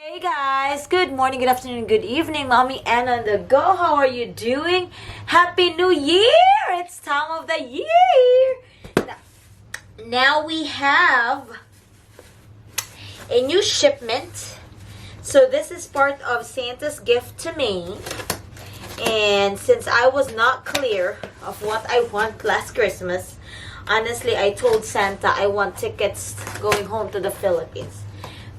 Hey guys, good morning, good afternoon, good evening. Mommy Anna on the go. How are you doing? Happy New Year! It's time of the year. Now we have a new shipment. So this is part of Santa's gift to me. And since I was not clear of what I want last Christmas, honestly, I told Santa I want tickets going home to the Philippines.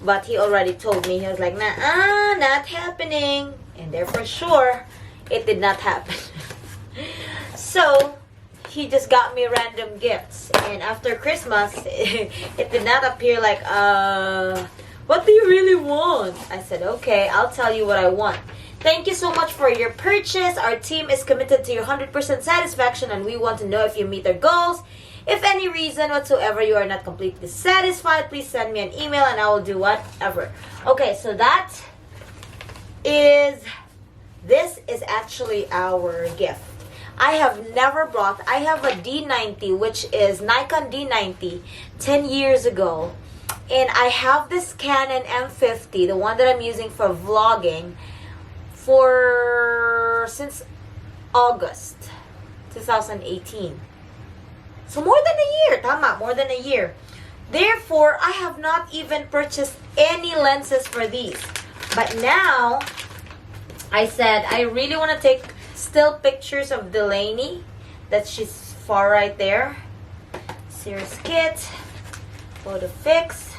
But he already told me, he was like, nah, not happening. And therefore, sure, it did not happen. So, he just got me random gifts. And after Christmas, it did not appear like, what do you really want? I said, okay, I'll tell you what I want. Thank you so much for your purchase. Our team is committed to your 100% satisfaction, and we want to know if you meet our goals. If any reason whatsoever you are not completely satisfied, please send me an email and I will do whatever. Okay, so this is actually our gift. I have never brought, I have a D90, which is Nikon D90, 10 years ago. And I have this Canon M50, the one that I'm using for vlogging, since August 2018. So more than a year, tama, more than a year. Therefore, I have not even purchased any lenses for these. But now, I said, I really want to take still pictures of Delaney. That she's far right there. Series kit. Photo fix.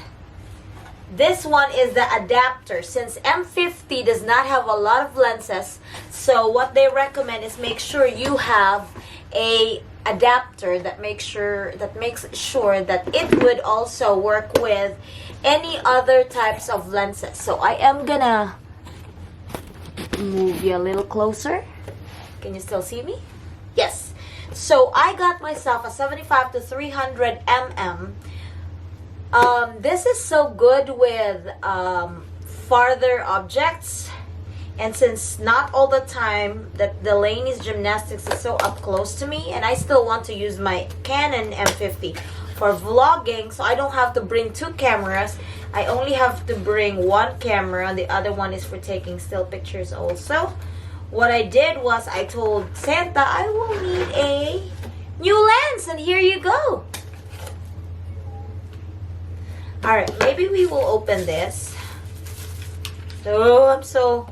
This one is the adapter. Since M50 does not have a lot of lenses, so what they recommend is make sure you have a adapter that makes sure that it would also work with any other types of lenses. So I am gonna move you a little closer. Can you still see me? Yes. So I got myself a 75 to 300 mm. This is so good with farther objects. And since not all the time that Delaney's gymnastics is so up close to me, and I still want to use my Canon M50 for vlogging, so I don't have to bring two cameras. I only have to bring one camera, and the other one is for taking still pictures also. What I did was I told Santa I will need a new lens, and here you go. Alright, maybe we will open this. Oh, I'm so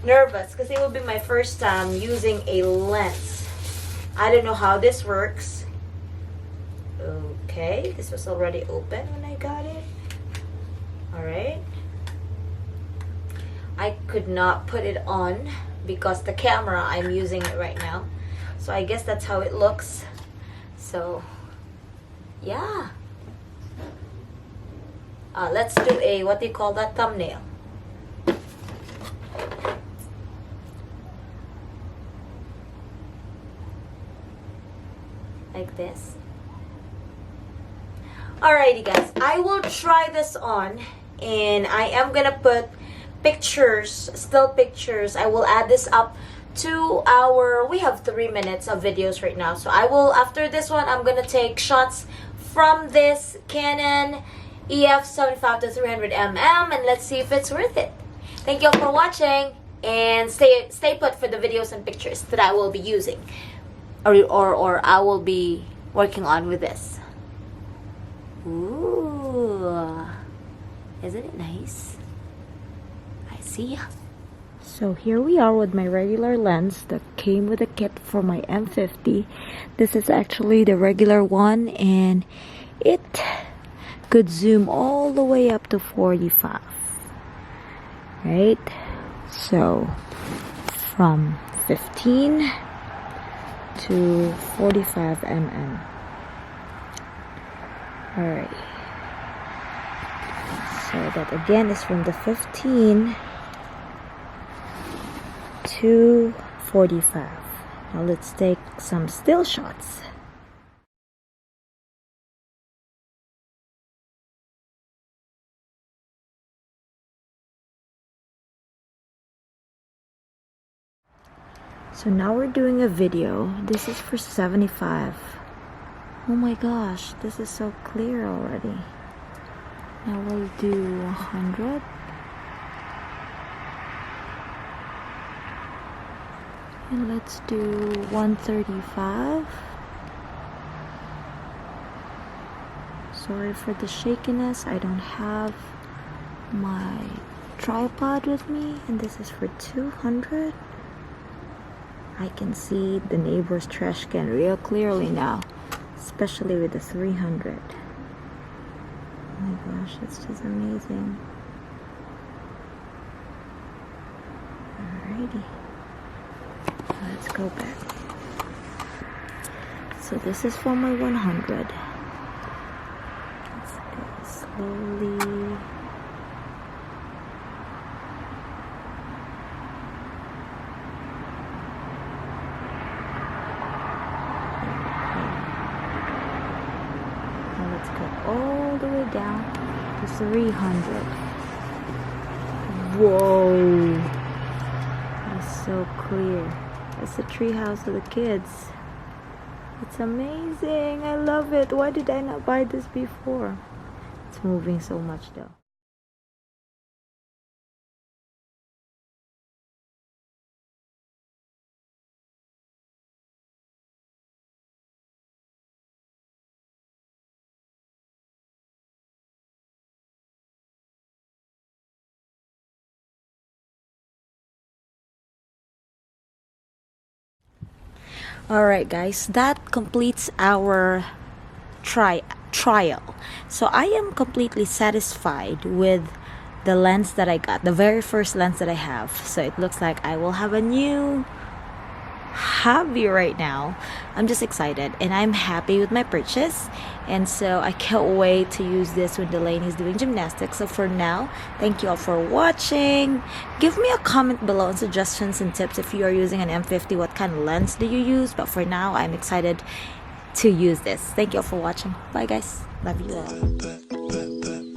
nervous because it will be my first time using a lens. I don't know how this works. Okay, this was already open when I got it. Alright. I could not put it on because the camera, I'm using it right now. So I guess that's how it looks. So, yeah. Let's do a, what do you call that, thumbnail. Like this. Alrighty guys, I will try this on, and I am gonna put pictures, still pictures. I will add this up to we have 3 minutes of videos right now. So I will, after this one, I'm gonna take shots from this Canon EF 75 to 300 mm, and let's see if it's worth it. Thank you all for watching, and stay put for the videos and pictures that I will be using. Or I will be working on with this. Ooh, isn't it nice? I see ya. So here we are with my regular lens that came with a kit for my M50. This is actually the regular one, and it could zoom all the way up to 45. Right? So from 15 to 45 mm. Alright. So that again is from the 15 to 45. Now let's take some still shots. So now we're doing a video. This is for 75. Oh my gosh, this is so clear already. Now we'll do 100. And let's do 135. Sorry for the shakiness. I don't have my tripod with me, and this is for 200. I can see the neighbor's trash can real clearly now, especially with the 300. Oh my gosh, it's just amazing. Alrighty, let's go back. So this is for my 100. Let's go slowly. Now let's go all the way down to 300. Whoa! It's so clear. It's the treehouse of the kids. It's amazing. I love it. Why did I not buy this before? It's moving so much though. Alright guys, that completes our trial. So I am completely satisfied with the lens that I got, the very first lens that I have. So it looks like I will have a new hobby right now. I'm just excited and I'm happy with my purchase, and so I can't wait to use this when Delaney is doing gymnastics. So for now, thank you all for watching. Give me a comment below on suggestions and tips. If you are using an M50, what kind of lens do you use? But for now, I'm excited to use this. Thank you all for watching. Bye guys, love you all.